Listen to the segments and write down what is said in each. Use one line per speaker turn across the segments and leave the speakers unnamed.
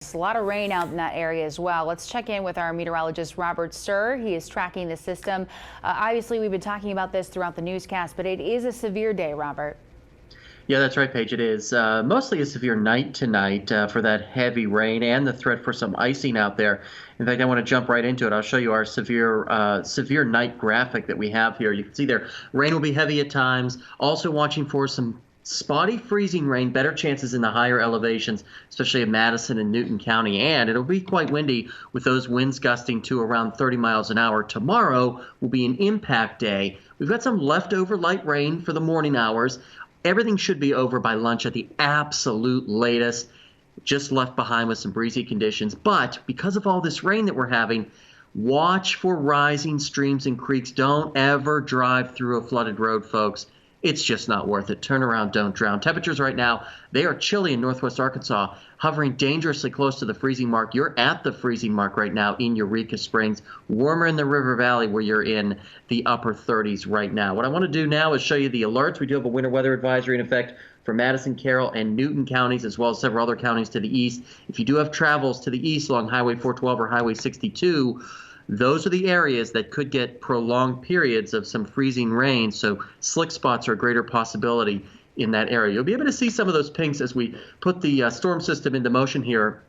A lot of rain out in that area as well. Let's check in with our meteorologist, Robert Suhr. He is tracking the system. Obviously, we've been talking about this throughout the newscast, but it is a severe day, Robert.
Yeah, that's right, Paige. It is mostly a severe night tonight for that heavy rain and the threat for some icing out there. In fact, I want to jump right into it. I'll show you our severe night graphic that we have here. You can see there, rain will be heavy at times. Also watching for some spotty freezing rain, better chances in the higher elevations, especially in Madison and Newton County. And it'll be quite windy with those winds gusting to around 30 miles an hour. Tomorrow will be an impact day. We've got some leftover light rain for the morning hours. Everything should be over by lunch at the absolute latest, just left behind with some breezy conditions. But because of all this rain that we're having, watch for rising streams and creeks. Don't ever drive through a flooded road, folks. It's just not worth it. Turn around, don't drown. Temperatures right now, they are chilly in northwest Arkansas, hovering dangerously close to the freezing mark. You're at the freezing mark right now in Eureka Springs. Warmer in the River Valley where you're in the upper 30s right now. What I want to do now is show you the alerts. We do have a winter weather advisory in effect for Madison, Carroll, and Newton counties, as well as several other counties to the east. If you do have travels to the east along Highway 412 or Highway 62, those are the areas that could get prolonged periods of some freezing rain, so slick spots are a greater possibility in that area. You'll be able to see some of those pinks as we put the storm system into motion here.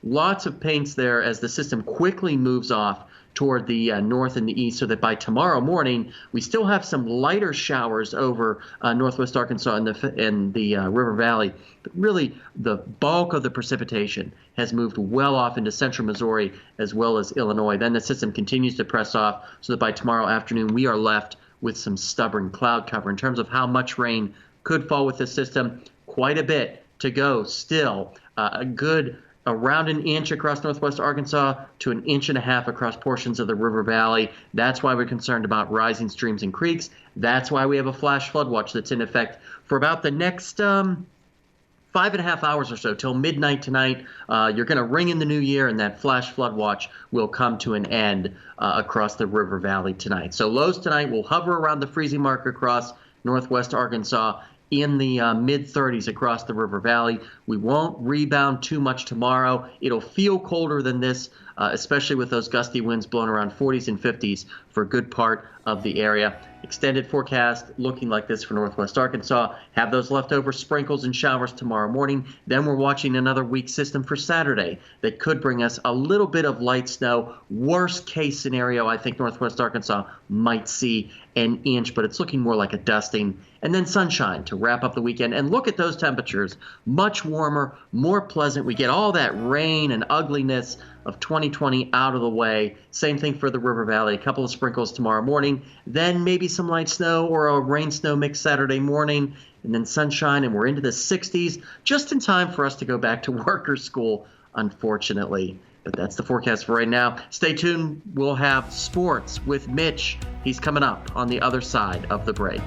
Lots of pinks there as the system quickly moves off toward the north and the east, so that by tomorrow morning we still have some lighter showers over northwest Arkansas and the River Valley. But really, the bulk of the precipitation has moved well off into central Missouri as well as Illinois. Then the system continues to press off, so that by tomorrow afternoon we are left with some stubborn cloud cover. In terms of how much rain could fall with this system, quite a bit to go still. A good around an inch across northwest Arkansas to an inch and a half across portions of the River Valley. That's why we're concerned about rising streams and creeks. That's why we have a flash flood watch that's in effect for about the next 5.5 hours or so till midnight tonight. You're going to ring in the new year, and that flash flood watch will come to an end across the River Valley tonight. So lows tonight will hover around the freezing mark across northwest Arkansas, in the mid-30s across the River Valley. We won't rebound too much tomorrow. It'll feel colder than this, especially with those gusty winds blowing around 40s and 50s for a good part of the area. Extended forecast looking like this for northwest Arkansas. Have those leftover sprinkles and showers tomorrow morning. Then we're watching another weak system for Saturday that could bring us a little bit of light snow. Worst case scenario, I think northwest Arkansas might see an inch, but it's looking more like a dusting. And then sunshine to wrap up the weekend. And look at those temperatures. Much warmer, more pleasant. We get all that rain and ugliness of 2020 out of the way. Same thing for the River Valley. A couple of sprinkles tomorrow morning. Then maybe some light snow or a rain-snow mix Saturday morning. And then sunshine, and we're into the 60s. Just in time for us to go back to work or school, unfortunately. But that's the forecast for right now. Stay tuned. We'll have sports with Mitch. He's coming up on the other side of the break.